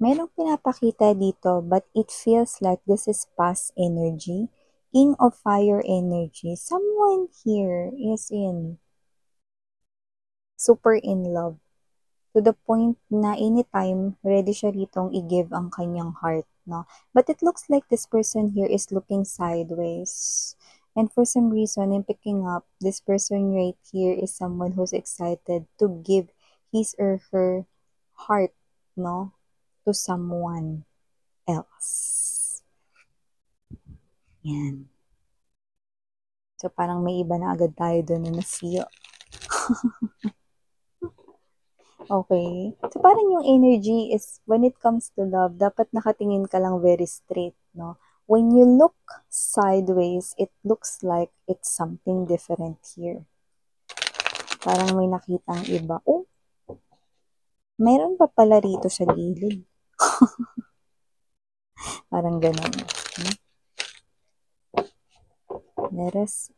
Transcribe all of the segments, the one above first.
Merong pinapakita dito, but it feels like this is past energy. King of Fire energy. Someone here is super in love. To the point na anytime, ready siya ritong i-give ang kanyang heart, no? But it looks like this person here is looking sideways. And for some reason, in picking up, this person right here is someone who's excited to give his or her heart, no? To someone else. Yan. So, parang may iba na agad tayo doon na nasiyo. Okay. So, parang yung energy is, when it comes to love, dapat nakatingin ka lang very straight, no? When you look sideways, it looks like it's something different here. Parang may nakitang iba. Oh, meron pa pala rito sa gilid. Parang ganun. Hmm? Leres.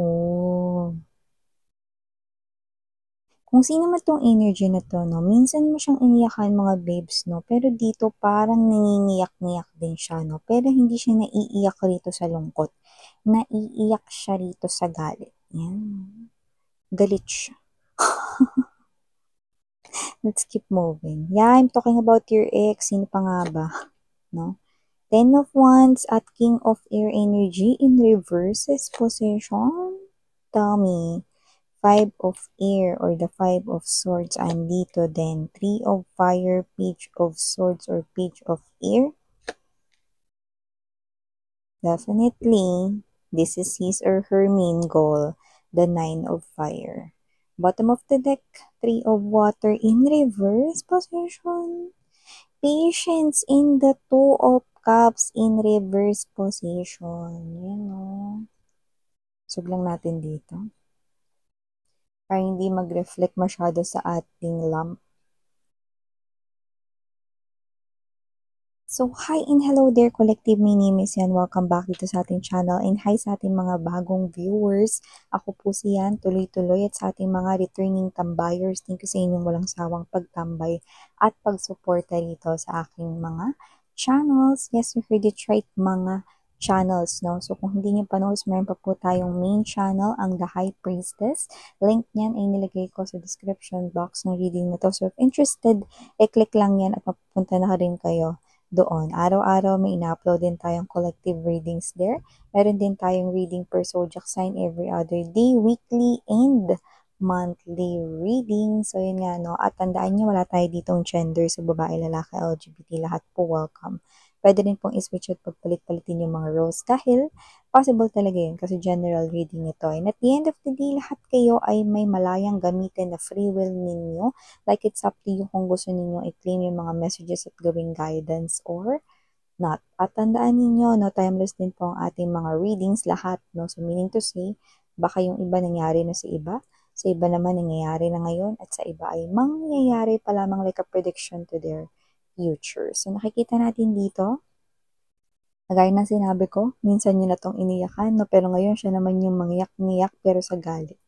Oh. Kung sino man tong energy na to, no, minsan mo siyang iniyakan mga babes, no, pero dito parang nangingiyak-ngiyak din siya, no, pero hindi siya naiiyak rito sa lungkot. Naiiyak siya rito sa galit. Yan. Galit siya. Let's keep moving. Yeah, I'm talking about your ex. Sino pa nga ba? No? Ten of Wands at King of Air energy in reverses position. Tell me. Five of Air or the Five of Swords andito din. Three of Fire, Page of Swords or Page of Air. Definitely, this is his or her main goal, the Nine of Fire. Bottom of the deck, Three of Water in reverse position. Patience in the Two of Cups in reverse position. Yan o. Sug lang natin dito. Para hindi mag-reflect masyado sa ating lamp. So, hi and hello there, collective. My name is Yan. Welcome back dito sa ating channel. And hi sa ating mga bagong viewers. Ako po si Yan, tuloy-tuloy. At sa ating mga returning tambayers, thank you sa inyong walang sawang pagtambay at pagsuporta rito sa aking mga channels. Yes, you heard it right, mga channels, no? So, kung hindi niyo panood, meron pa po tayong main channel, ang The High Priestess. Link niyan ay nilagay ko sa description box ng reading na to. So, if interested, i-click lang yan at mapupunta na rin kayo doon. Araw-araw may ina-upload din tayong collective readings there. Meron din tayong reading per zodiac sign every other day, weekly and monthly reading. So, yun nga, no? At tandaan nyo, wala tayo ditong gender. So, babae, lalaki, LGBT, lahat po welcome. Pwede rin pong i-switch at pagpalit-palitin yung mga roles dahil possible talaga yun kasi general reading ito. And at the end of the day, lahat kayo ay may malayang gamitin na free will ninyo. Like, it's up to you kung gusto ninyo i-claim yung mga messages at gawing guidance or not. At tandaan ninyo, no, timeless din po ang ating mga readings lahat, no? So, meaning to say, baka yung iba nangyari na sa iba, sa iba naman nangyayari na ngayon, at sa iba ay mangyayari pa lamang like a prediction to their future. So, nakikita natin dito, gaya ng sinabi ko, minsan nyo na tong iniyakan, no? Pero ngayon, siya naman yung mangyak-ngiyak pero sa galit.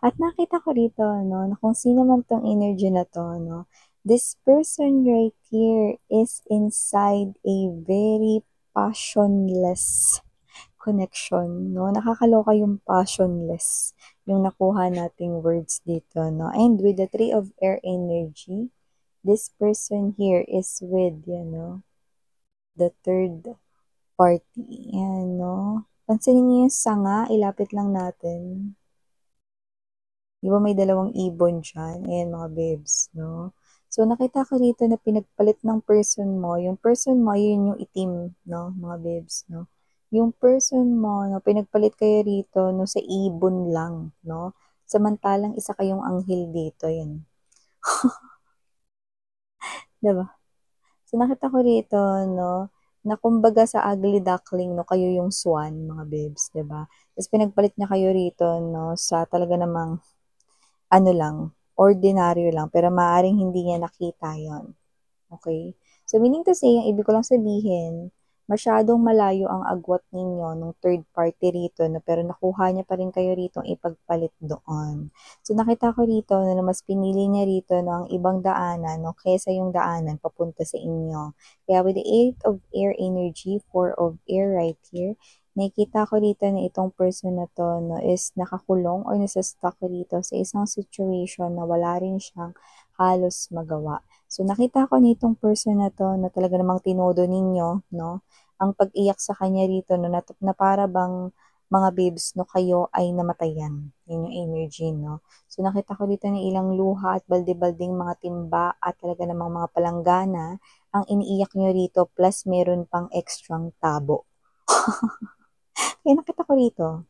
At nakita ko rito, no, na kung sino man tong energy na to, no, this person right here is inside a very passionless connection, no. Nakakaloka yung passionless, yung nakuha nating words dito, no. And with the Three of Air energy, this person here is with, the third party. Yan, no. Pansinin niyo yung sanga, ilapit lang natin. Di ba may dalawang ibon dyan? Ayan mga babes, no? So, nakita ko dito na pinagpalit ng person mo. Yung person mo, yun yung itim, no? Mga babes, no? Yung person mo, no? Pinagpalit kayo rito, no? Sa ibon lang, no? Samantalang isa kayong anghel dito, yun. Diba? So, nakita ko rito, no, na kumbaga sa ugly duckling, no, kayo yung swan, mga babes, 'di ba? Tapos pinagpalit niya kayo rito, no, sa talaga namang ano lang, ordinaryo lang, pero maaaring hindi niya nakita yon. Okay? So, meaning to say, ang ibig ko lang sabihin, masyadong malayo ang agwat ninyo nung third party rito, no? Pero nakuha niya pa rin kayo rito ang ipagpalit doon. So, nakita ko rito na mas pinili niya rito no, ang ibang daanan, no? Kesa yung daanan papunta sa inyo. Kaya with the 8 of air energy, 4 of air right here, nakikita ko dito na itong person na to no, is nakakulong or nasa-stuck rito sa isang situation na wala rin siyang halos magawa. So, nakita ko nitong person na to na talaga namang tinodo ninyo, no? Ang pag-iyak sa kanya rito, no? Na para bang mga babes, no? Kayo ay namatayan. Yun yung energy, no? So, nakita ko dito na ilang luha at balde-balding mga timba at talaga namang mga palanggana ang iniiyak nyo rito plus meron pang extrang tabo. Kaya nakita ko rito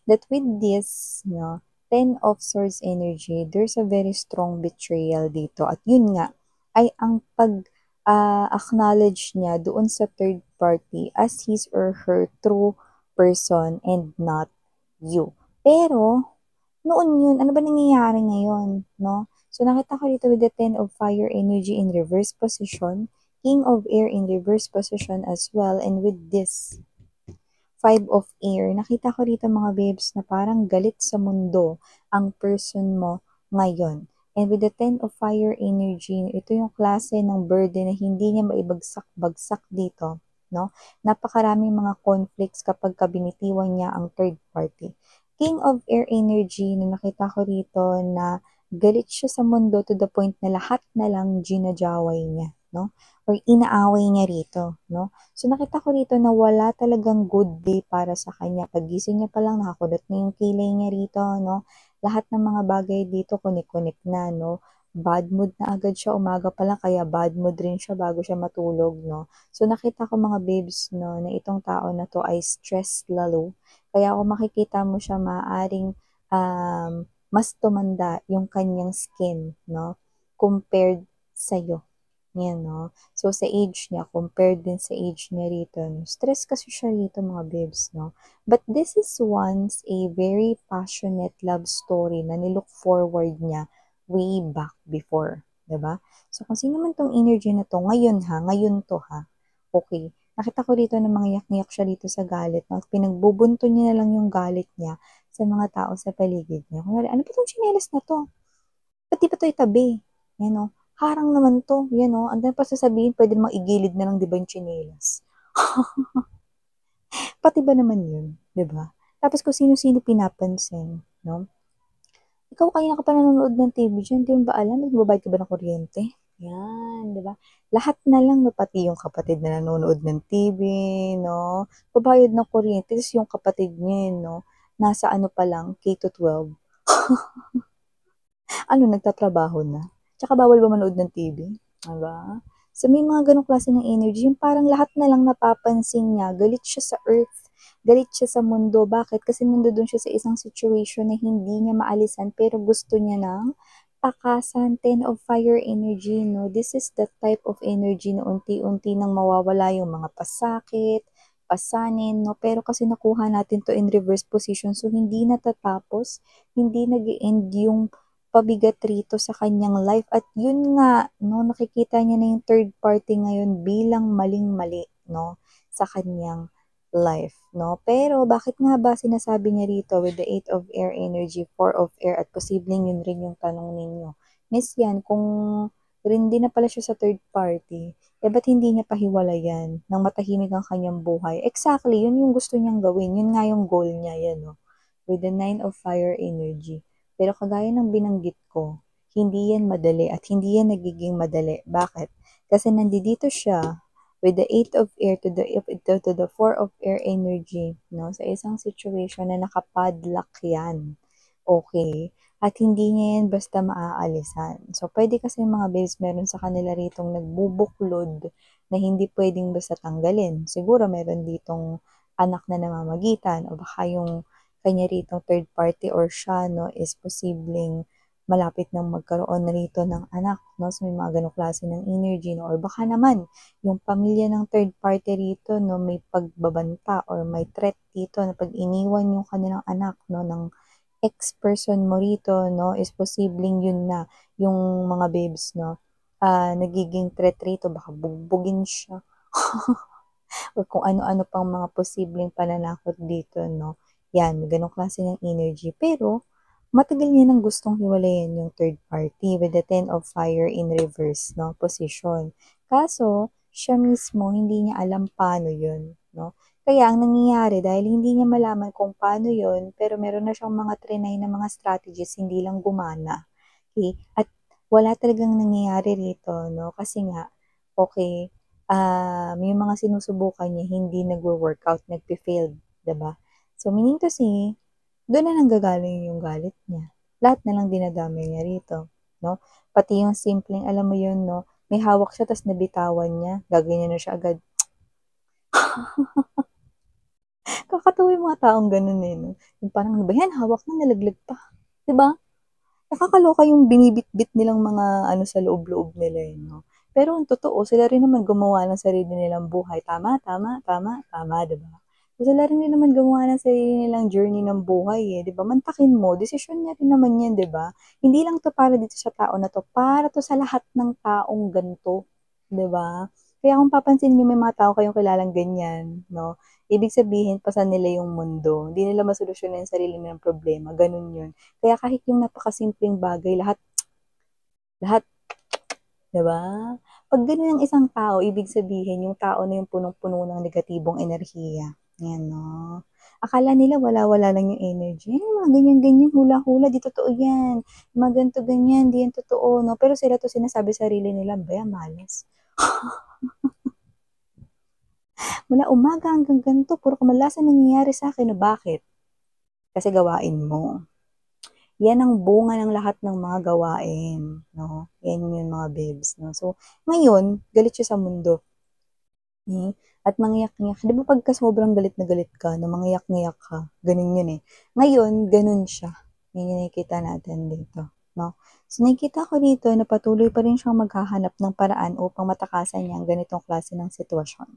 that with this, no, 10 of Swords energy, there's a very strong betrayal dito. At yun nga, ay ang pag-acknowledge niya doon sa third party as his or her true person and not you. Pero, noon yun, ano ba nangyayari ngayon, no? So, nakita ko dito with the 10 of Fire energy in reverse position, King of Air in reverse position as well, and with this 5 of Air, nakita ko rito mga babes na parang galit sa mundo ang person mo ngayon. And with the 10 of Fire energy, ito yung klase ng burden na hindi niya maibagsak-bagsak dito. No? Napakaraming mga conflicts kapag kabinitiwan niya ang third party. King of Air energy, na nakita ko rito na galit siya sa mundo to the point na lahat na lang ginajaway niya. No? Or inaaway niya rito. No? So, nakita ko rito na wala talagang good day para sa kanya. Pagising niya pa lang, nakakulot na yung kilay niya rito, no? Lahat ng mga bagay dito, connect na, no? Bad mood na agad siya, umaga pa lang, kaya bad mood rin siya bago siya matulog, no? So, nakita ko mga babes, no, na itong tao na to ay stressed lalo. Kaya kung makikita mo siya, maaring mas tumanda yung kanyang skin, no? Compared sa'yo. Yan, no? So, sa age niya, compared din sa age niya rito, no? Stress kasi siya rito, mga babes, no? But this is once a very passionate love story na nilook forward niya way back before. 'Di ba? So, kung sino man tong energy na to, ngayon ha, ngayon to ha, okay. Nakita ko dito na mga yak-yak siya dito sa galit, no? Pinagbubunto niya na lang yung galit niya sa mga tao sa paligid niya. Kung ano ba itong tsinelas na to? Ba't di ba ito itabi? Yan o. Harang naman to. Yan o. Ang dami pa sasabihin, pwede namang igilid na lang, di ba, yung tsinelas. Pati ba naman yun? Di ba? Tapos kung sino-sino pinapansin, no? Ikaw kaya ka pa nanonood ng TV dyan, di mo ba alam? Nagbabayad ka ba ng kuryente? Yan, di ba? Lahat na lang, no? Pati yung kapatid na nanonood ng TV, no? Babayad ng kuryente, tapos yung kapatid niya, no? Nasa ano pa lang, K-12. Ano, nagtatrabaho na. Tsaka bawal ba manood ng TV? Diba? So, may mga ganong klase ng energy. Yung parang lahat na lang napapansin niya. Galit siya sa earth. Galit siya sa mundo. Bakit? Kasi nandoon siya sa isang situation na hindi niya maalisan pero gusto niya ng takasan. 10 of Fire energy, no? This is the type of energy na unti-unti nang mawawala yung mga pasakit, pasanin, no? Pero kasi nakuha natin to in reverse position. So, hindi natatapos. Hindi nag-end yung pabigat rito sa kanyang life. At yun nga, no, nakikita niya na yung third party ngayon bilang maling-mali, no, sa kanyang life, no. Pero bakit nga ba sinasabi niya rito with the 8 of Air energy, 4 of Air, at posibleng yun rin yung tanong ninyo. Miss yan, kung rin din na pala siya sa third party, eh ba't hindi niya pahiwalayan nang matahimik ang kanyang buhay? Exactly, yun yung gusto niyang gawin. Yun nga yung goal niya, yan, no. With the 9 of Fire energy. Pero kagaya ng binanggit ko, hindi yan madali at hindi yan nagiging madali. Bakit? Kasi nandito siya with the 8 of Air to the 4 of Air energy, no? Sa isang situation na nakapadlock yan. Okay? At hindi niya yan basta maaalisan. So, pwede kasi mga babes, meron sa kanila ritong nagbubuklod na hindi pwedeng basta tanggalin. Siguro meron ditong anak na namamagitan o baka yung kanya ritong third party or siya, no, is posibleng malapit nang magkaroon na rito ng anak, no? So, may mga ganong klase ng energy, no? Or baka naman, yung pamilya ng third party rito, no, may pagbabanta or may threat dito na pag iniwan yung kanilang anak, no, ng ex-person mo rito, no, is posibleng yun na, yung mga babes, no, nagiging threat rito, baka bugbugin siya. O kung ano-ano pang mga posibleng pananakot dito, no? Yan, ganong klase ng energy. Pero, matagal niya nang gustong hiwalayan yung third party with the Ten of Fire in reverse, no? Position. Kaso, siya mismo, hindi niya alam paano yun, no? Kaya, ang nangyayari, dahil hindi niya malaman kung paano yun, pero meron na siyang mga trinay na mga strategies, hindi lang gumana. Okay? At wala talagang nangyayari rito, no? Kasi nga, okay, yung mga sinusubukan niya hindi nagwo-workout, nagpe-failed, 'di ba? So, meaning to say, doon na nanggagaling yung galit niya. Lahat na lang dinadamay niya rito, no? Pati yung simpleng, alam mo yun, no? May hawak siya, tas nabitawan niya, gaganyan na siya agad. Kakatawa yung mga taong ganun eh, no? Yung parang, ano ba yan, hawak na, nalaglag pa. 'Di ba? Nakakaloka yung binibitbit nilang mga ano sa loob-loob nila eh, no? Pero ang totoo, sila rin naman gumawa ng sarili nilang buhay. Tama, tama, tama, tama, 'di ba? So, sila rin naman gumawa ng sarili nilang journey ng buhay eh, 'di ba? Mantakin mo, desisyon niya rin naman 'yan, 'di ba? Hindi lang 'to para dito sa tao na 'to, para 'to sa lahat ng taong ganito, 'di ba? Kaya kung papansinin niyo may mga tao kayong kilalang ganyan, no? Ibig sabihin, pasan nila yung mundo. Hindi nila masolusyonan yung sarili nilang problema, ganun yun. Kaya kahit yung napakasimpleng bagay, lahat, lahat, 'di ba? 'Pag gano'n ang isang tao, ibig sabihin yung tao na yung punong-puno ng negatibong enerhiya, 'yan 'no. Akala nila wala-wala lang yung energy, mga ganyan-ganyan, hula-hula, 'di totoo 'yan. Mga ganito, ganyan, 'di yan totoo 'no. Pero sila 'to sinasabi sa sarili nila, "Ano ba yan, malas." Mula umaga hanggang ganito, puro kamalasan nangyayari sa'kin, o bakit? Kasi gawain mo. Yan ang bunga ng lahat ng mga gawain, 'no? Yan yun mga babes, 'no? So, ngayon galit siya sa mundo, at mangiyak-ngiyak. 'Di ba pagka sobrang galit na galit ka 'no, mangiyak-ngiyak ka, gano'n yun, eh. Ngayon gano'n siya, yun yung nakikita natin dito, 'no? So, nakikita ko dito na patuloy pa rin siyang maghahanap ng paraan upang matakasan niya ang ganitong klase ng sitwasyon.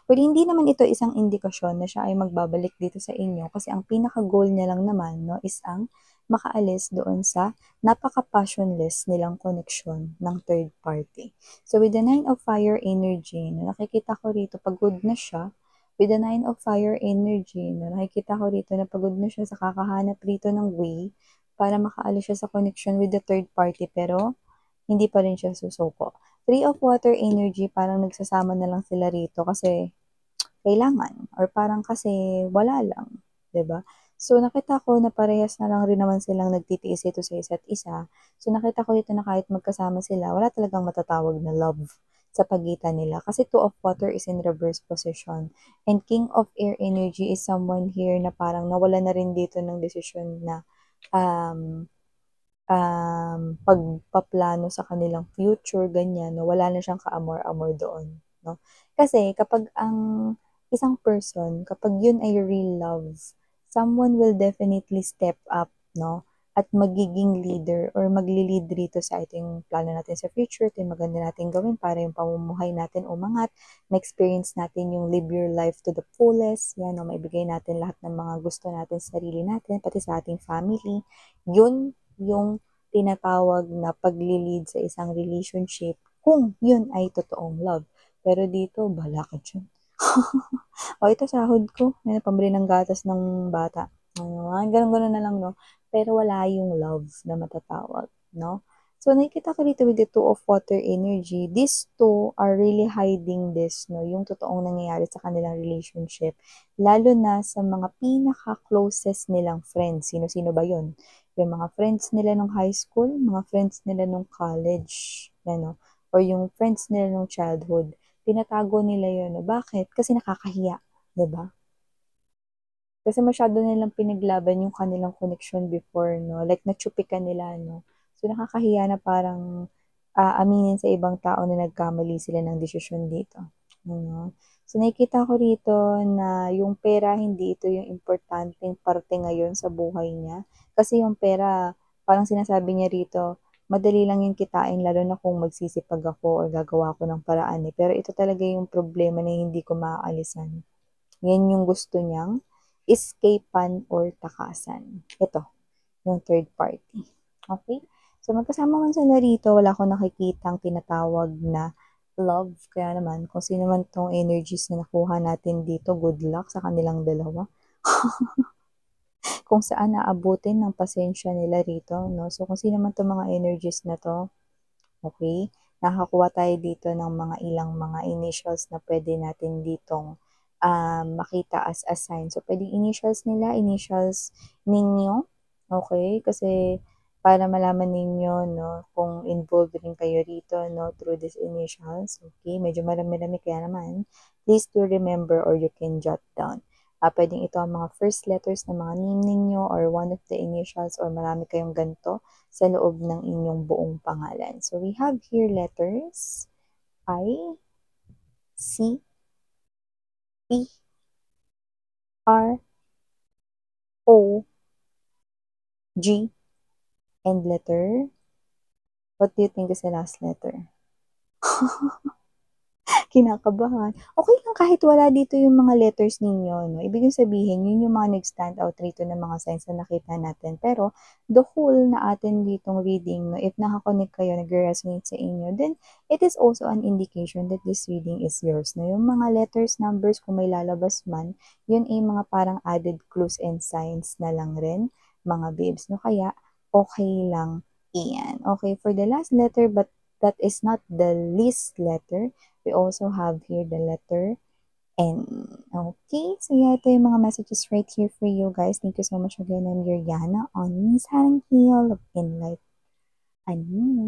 Pero hindi naman ito isang indikasyon na siya ay magbabalik dito sa inyo kasi ang pinaka-goal niya lang naman 'no, is ang makaalis doon sa napaka-passionless nilang koneksyon ng third party. So, with the Nine of Fire energy, no, nakikita ko rito pagod na siya. With the Nine of Fire energy, no, nakikita ko rito na pagod na siya sa kakahanap rito ng way para makaalis siya sa connection with the third party pero hindi pa rin siya susuko. Three of Water energy, parang nagsasama na lang sila rito kasi kailangan or parang kasi wala lang, 'di ba? So, nakita ko na parehas na lang rin naman silang nagtitiis ito sa isa't isa. So, nakita ko dito na kahit magkasama sila, wala talagang matatawag na love sa pagitan nila. Kasi Two of Water is in reverse position. And King of Air energy is someone here na parang nawala na rin dito ng desisyon na um, pagpaplano sa kanilang future, ganyan, no? Wala na siyang kaamor-amor doon, no? Kasi kapag ang isang person, kapag yun ay real love, someone will definitely step up, no? At magiging leader or magli-lead rito sa ito yung plano natin sa future, ito yung maganda natin gawin para yung pamumuhay natin umangat, ma-experience natin yung live your life to the fullest, yan, no? Maibigay natin lahat ng mga gusto natin sa sarili natin, pati sa ating family. Yun yung tinatawag na pagli-lead sa isang relationship kung yun ay totoong love. Pero dito, bahala ka dyan. O ito sahod ko, may pambili ng gatas ng bata. Ganun-ganun na lang, no? Pero wala yung love na matatawag, no? So, nakikita ko dito with the Two of Water energy, these two are really hiding this, no? Yung totoong nangyayari sa kanilang relationship. Lalo na sa mga pinaka-closest nilang friends. Sino-sino ba yun? Yung mga friends nila nung high school, mga friends nila nung college, ano, or yung friends nila nung childhood. Tinatago nila yun. No? Bakit? Kasi nakakahiya, 'di ba? Kasi masyado nilang pinaglaban yung kanilang connection before, no? Like, natsupikan nila, no? So, nakakahiya na parang aminin sa ibang tao na nagkamali sila ng desisyon dito. No? So, nakikita ko rito na yung pera, hindi ito yung importanteng parte ngayon sa buhay niya. Kasi yung pera, Parang sinasabi niya rito, madali lang yung kitain lalo na kung magsisipag ako or gagawa ako ng paraan eh. Pero ito talaga yung problema na hindi ko maaalisan. Yan yung gusto niyang escapean or takasan. Ito, yung third party. Okay? So, magkasama man sila rito, wala akong nakikitang tinatawag na love. Kaya naman, kung sino man tong energies na nakuha natin dito, good luck sa kanilang dalawa. Kung saan naabutin ng pasensya nila rito, no? So, kung sino man tong mga energies na to, okay? Nakakuha tayo dito ng mga ilang mga initials na pwede natin ditong makita as a sign. So, pwede initials nila, initials ninyo, okay? Kasi para malaman ninyo, no, kung involved rin kayo rito, no, through these initials, okay? Medyo marami-rami kaya naman. Please do remember or you can jot down. Pwedeng ito ang mga first letters ng mga name ninyo or one of the initials or marami kayong ganito sa loob ng inyong buong pangalan. So, we have here letters I, C, P, R, O, G, and letter. What do you think is the last letter? Kinakabahan. Okay lang kahit wala dito yung mga letters ninyo, no? Ibig sabihin, yun yung mga nag-stand out rito ng mga signs na nakita natin. Pero, the whole na atin ditong reading, no? If nakakonect kayo, nag-resonate sa inyo, then it is also an indication that this reading is yours, no? Yung mga letters, numbers, kung may lalabas man, yun ay mga parang added clues and signs na lang rin, mga babes, no? Kaya, okay lang iyan. Okay, for the last letter, but that is not the least letter, we also have here the letter N. Okay, so yeah, ito yung mga messages right here for you guys. Thank you so much again. I'm your Yana on Miss Harang Hill of Enlight. Ano?